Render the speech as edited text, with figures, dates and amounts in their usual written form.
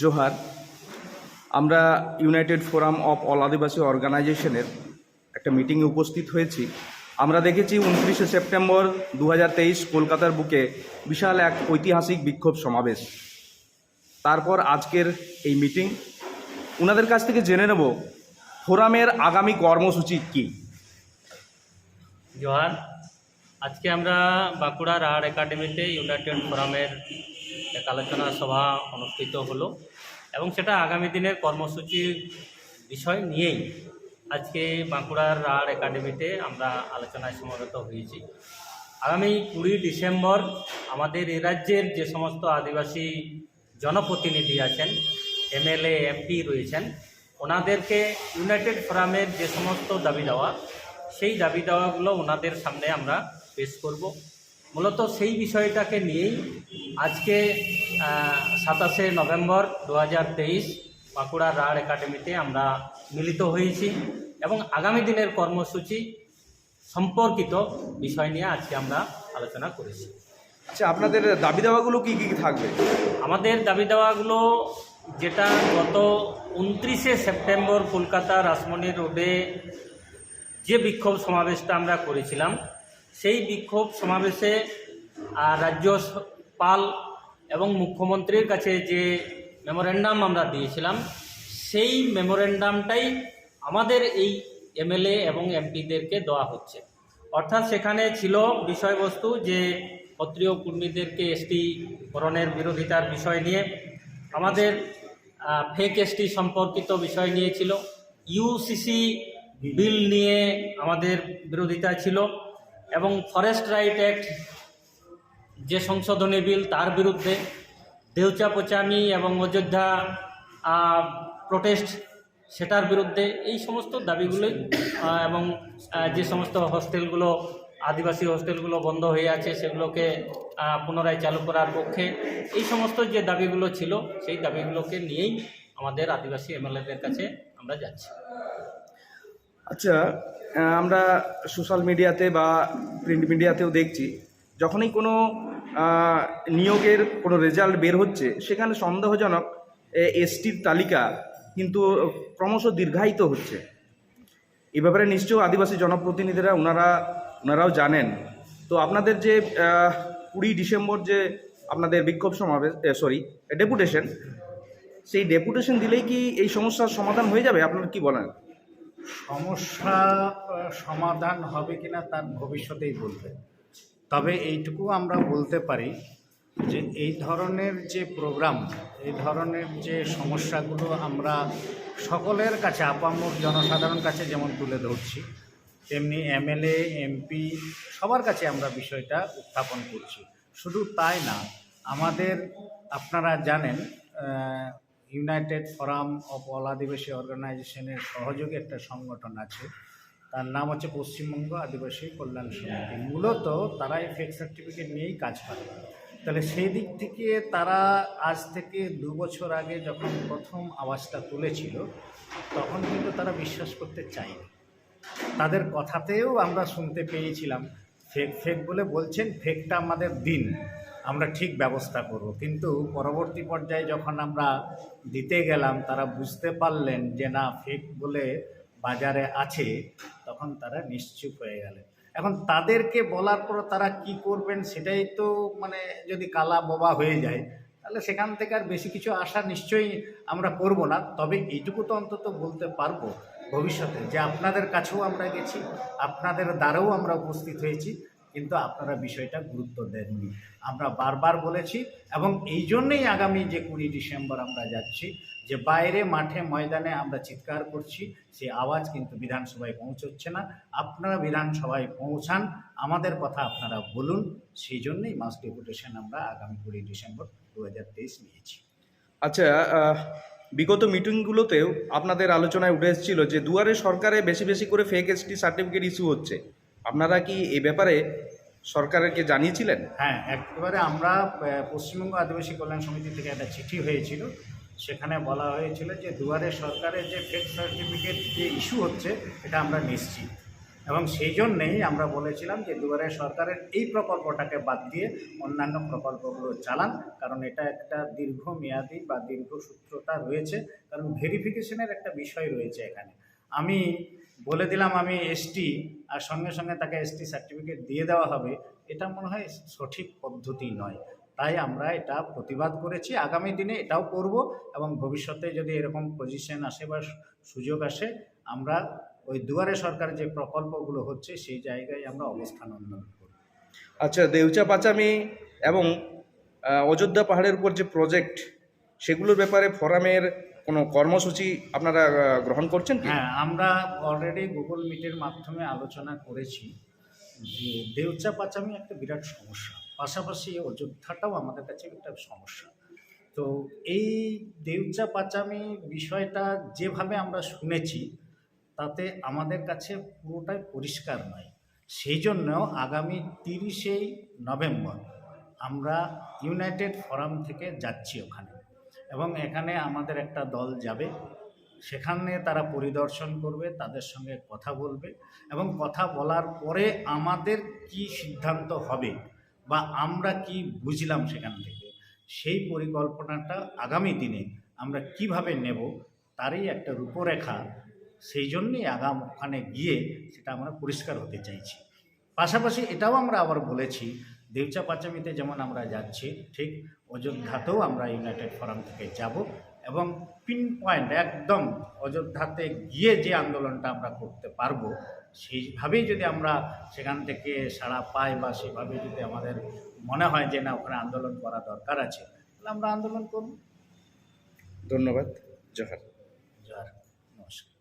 জোহার। আমরা United forum of all আদিবাসী অর্গানাইজেশনের একটা মিটিংয়ে উপস্থিত হয়েছি। আমরা দেখেছি 29শে সেপ্টেম্বর 2023 কলকাতার বুকে বিশাল এক ঐতিহাসিক বিক্ষোভ সমাবেশ। তারপর আজকের এই মিটিং, ওনাদের কাছ থেকে জেনে নেব ফোরামের আগামী কর্মসূচি কী। জোহার। আজকে আমরা বাঁকুড়া রাঢ় একাডেমিতে ইউনাইটেড ফোরামের এক আলোচনা সভা অনুষ্ঠিত হলো এবং সেটা আগামী দিনের কর্মসূচির বিষয় নিয়েই আজকে বাঁকুড়ার রাঢ় একাডেমিতে আমরা আলোচনায় সমবেত হয়েছি। আগামী 20 ডিসেম্বর আমাদের এই রাজ্যের যে সমস্ত আদিবাসী জনপ্রতিনিধি আছেন, এমএলএ এমপি রয়েছেন, ওনাদেরকে ইউনাইটেড ফোরামের যে সমস্ত দাবি দেওয়া, সেই দাবি দেওয়াগুলো ওনাদের সামনে আমরা পেশ করব। মূলত সেই বিষয়টাকে নিয়েই আজকে 27শে নভেম্বর 2023 বাঁকুড়া রাঢ় একাডেমিতে আমরা মিলিত হয়েছি এবং আগামী দিনের কর্মসূচি সম্পর্কিত বিষয় নিয়ে আজকে আমরা আলোচনা করেছি। আচ্ছা, আপনাদের দাবি দেওয়াগুলো কী কী থাকবে? আমাদের দাবি দেওয়াগুলো, যেটা গত 29শে সেপ্টেম্বর কলকাতা রাসমণি রোডে যে বিক্ষোভ সমাবেশটা আমরা করেছিলাম, সেই বিক্ষোভ সমাবেশে রাজ্যপাল এবং মুখ্যমন্ত্রীর কাছে যে মেমোরেন্ডাম আমরা দিয়েছিলাম, সেই মেমোরেন্ডামটাই আমাদের এই এমএলএ এবং এমপিদেরকে দেওয়া হচ্ছে। অর্থাৎ সেখানে ছিল বিষয়বস্তু যে ক্ষত্রিয় কর্মীদেরকে এসটি করণের বিরোধিতার বিষয় নিয়ে, আমাদের ফেক এসটি সম্পর্কিত বিষয় নিয়ে ছিল, ইউসিসি বিল নিয়ে আমাদের বিরোধিতা ছিল এবং ফরেস্ট রাইট অ্যাক্ট যে সংশোধনী বিল তার বিরুদ্ধে, দেউচা পোচামি এবং অযোধ্যা প্রোটেস্ট সেটার বিরুদ্ধে, এই সমস্ত দাবিগুলোই এবং যে সমস্ত হোস্টেলগুলো, আদিবাসী হোস্টেলগুলো বন্ধ হয়ে আছে সেগুলোকে পুনরায় চালু করার পক্ষে, এই সমস্ত যে দাবিগুলো ছিল সেই দাবিগুলোকে নিয়েই আমাদের আদিবাসী এমএলএদের কাছে আমরা যাচ্ছি। আচ্ছা, আমরা সোশ্যাল মিডিয়াতে বা প্রিন্ট মিডিয়াতেও দেখছি, যখনই কোনো নিয়োগের কোনো রেজাল্ট বের হচ্ছে, সেখানে সন্দেহজনক এসটির তালিকা কিন্তু ক্রমশ দীর্ঘায়িত হচ্ছে। এ ব্যাপারে নিশ্চয়ই আদিবাসী জনপ্রতিনিধিরা ওনারাও জানেন। তো আপনাদের যে 20 ডিসেম্বর যে আপনাদের বিক্ষোভ সমাবেশ, ডেপুটেশন, সেই ডেপুটেশন দিলেই কি এই সমস্যার সমাধান হয়ে যাবে? আপনারা কি বলেন? সমস্যা সমাধান হবে কিনা তার ভবিষ্যতেই বলবে। তবে এইটুকু আমরা বলতে পারি যে এই ধরনের যে প্রোগ্রাম, এই ধরনের যে সমস্যাগুলো আমরা সকলের কাছে, আপামর জনসাধারণ কাছে যেমন তুলে ধরছি, তেমনি এমএলএ এমপি সবার কাছে আমরা বিষয়টা উত্থাপন করছি। শুধু তাই না, আমাদের আপনারা জানেন ইউনাইটেড ফোরাম অফ অল আদিবাসী অর্গানাইজেশনের সহযোগী একটা সংগঠন আছে, তার নাম হচ্ছে পশ্চিমবঙ্গ আদিবাসী কল্যাণ সমিতি। মূলত তারা এই ফেক সার্টিফিকেট নিয়েই কাজ করে। তাহলে সেই দিক থেকে তারা আজ থেকে 2 বছর আগে যখন প্রথম আওয়াজটা তুলেছিল, তখন কিন্তু তারা বিশ্বাস করতে চায়নি। তাদের কথাতেও আমরা শুনতে পেয়েছিলাম ফেক বলে বলছেন, ফেকটা আমাদের দিন, আমরা ঠিক ব্যবস্থা করব। কিন্তু পরবর্তী পর্যায়ে যখন আমরা দিতে গেলাম, তারা বুঝতে পারলেন যে না, ফেক বলে বাজারে আছে, তখন তারা নিশ্চুপ হয়ে গেলেন। এখন তাদেরকে বলার পর তারা কি করবেন সেটাই তো যদি কালা বোবা হয়ে যায়, তাহলে সেখান থেকে আর বেশি কিছু আশা নিশ্চয়ই আমরা করব না। তবে এইটুকু তো অন্তত বলতে পারবো ভবিষ্যতে যে আপনাদের কাছেও আমরা গেছি, আপনাদের দ্বারাও আমরা উপস্থিত হয়েছি, কিন্তু আপনারা বিষয়টা গুরুত্ব দেননি। আমরা বারবার বলেছি এবং এই জন্যেই আগামী যে 20 ডিসেম্বর আমরা যাচ্ছি, যে বাইরে মাঠে ময়দানে আমরা চিৎকার করছি, সেই আওয়াজ কিন্তু বিধানসভায় পৌঁছচ্ছে না। আপনারা বিধানসভায় পৌঁছান, আমাদের কথা আপনারা বলুন। সেই জন্যই মাস ডেপুটেশন আমরা আগামী 20 ডিসেম্বর 2023 নিয়েছি। আচ্ছা, বিগত মিটিংগুলোতেও আপনাদের আলোচনায় উঠে এসেছিল যে দুয়ারে সরকারে বেশি বেশি করে ফেক এসটি সার্টিফিকেট ইস্যু হচ্ছে। আপনারা কি এই ব্যাপারে সরকারকে জানিয়েছিলেন? হ্যাঁ, একেবারে আমরা পশ্চিমবঙ্গ আদিবাসী কল্যাণ সমিতি থেকে একটা চিঠি হয়েছিল, সেখানে বলা হয়েছিল যে দুয়ারে সরকারের যে ফেক সার্টিফিকেট যে ইস্যু হচ্ছে, এটা আমরা নিশ্চিত। এবং সেই জন্যেই আমরা বলেছিলাম যে দুয়ারে সরকারের এই প্রকল্পটাকে বাদ দিয়ে অন্যান্য প্রকল্পগুলো চালান, কারণ এটা একটা দীর্ঘমেয়াদী বা দীর্ঘসূত্রতা রয়েছে, কারণ ভেরিফিকেশনের একটা বিষয় রয়েছে এখানে। আমি বলে দিলাম আমি এসটি, আর সঙ্গে সঙ্গে তাকে এসটি সার্টিফিকেট দিয়ে দেওয়া হবে, এটা মনে হয় সঠিক পদ্ধতি নয়। তাই আমরা এটা প্রতিবাদ করেছি, আগামী দিনে এটাও করব, এবং ভবিষ্যতে যদি এরকম পজিশন আসে বা সুযোগ আসে, আমরা ওই দুয়ারে সরকার যে প্রকল্পগুলো হচ্ছে সেই জায়গায় আমরা অবস্থান উন্নয়ন করব। আচ্ছা, দেউচা পাচামি এবং অযোধ্যা পাহাড়ের উপর যে প্রজেক্ট, সেগুলোর ব্যাপারে ফোরামের কোনো কর্মসূচি আপনারা গ্রহণ করছেন কি? হ্যাঁ, আমরা অলরেডি গুগল মিটের মাধ্যমে আলোচনা করেছি যে দেউচা পাচামি একটা বিরাট সমস্যা, পাশাপাশি অযোধ্যাটাও আমাদের কাছে একটা সমস্যা। তো এই দেউচা পাচামি বিষয়টা যেভাবে আমরা শুনেছি তাতে আমাদের কাছে পুরোটাই পরিষ্কার নয়। সেই জন্য আগামী 30শে নভেম্বর আমরা ইউনাইটেড ফোরাম থেকে যাচ্ছি ওখানে, এবং এখানে আমাদের একটা দল যাবে, সেখানে তারা পরিদর্শন করবে, তাদের সঙ্গে কথা বলবে, এবং কথা বলার পরে আমাদের কি সিদ্ধান্ত হবে বা আমরা কি বুঝলাম সেখান থেকে, সেই পরিকল্পনাটা আগামী দিনে আমরা কিভাবে নেব তারই একটা রূপরেখা। সেই জন্যই ওখানে গিয়ে সেটা আমরা পরিষ্কার হতে চাইছি। পাশাপাশি এটাও আমরা আবার বলেছি, দেউচা পাচামিতে যেমন আমরা যাচ্ছি, ঠিক অযোধ্যাতেও আমরা ইউনাইটেড ফোরাম থেকে যাব, এবং পিন পয়েন্ট একদম অযোধ্যাতে গিয়ে যে আন্দোলনটা আমরা করতে পারবো, সেইভাবেই যদি আমরা সেখান থেকে সাড়া পাই বা সেভাবে যদি আমাদের মনে হয় যে না ওখানে আন্দোলন করা দরকার আছে, তাহলে আমরা আন্দোলন করব। ধন্যবাদ। জোহার। জয়, নমস্কার।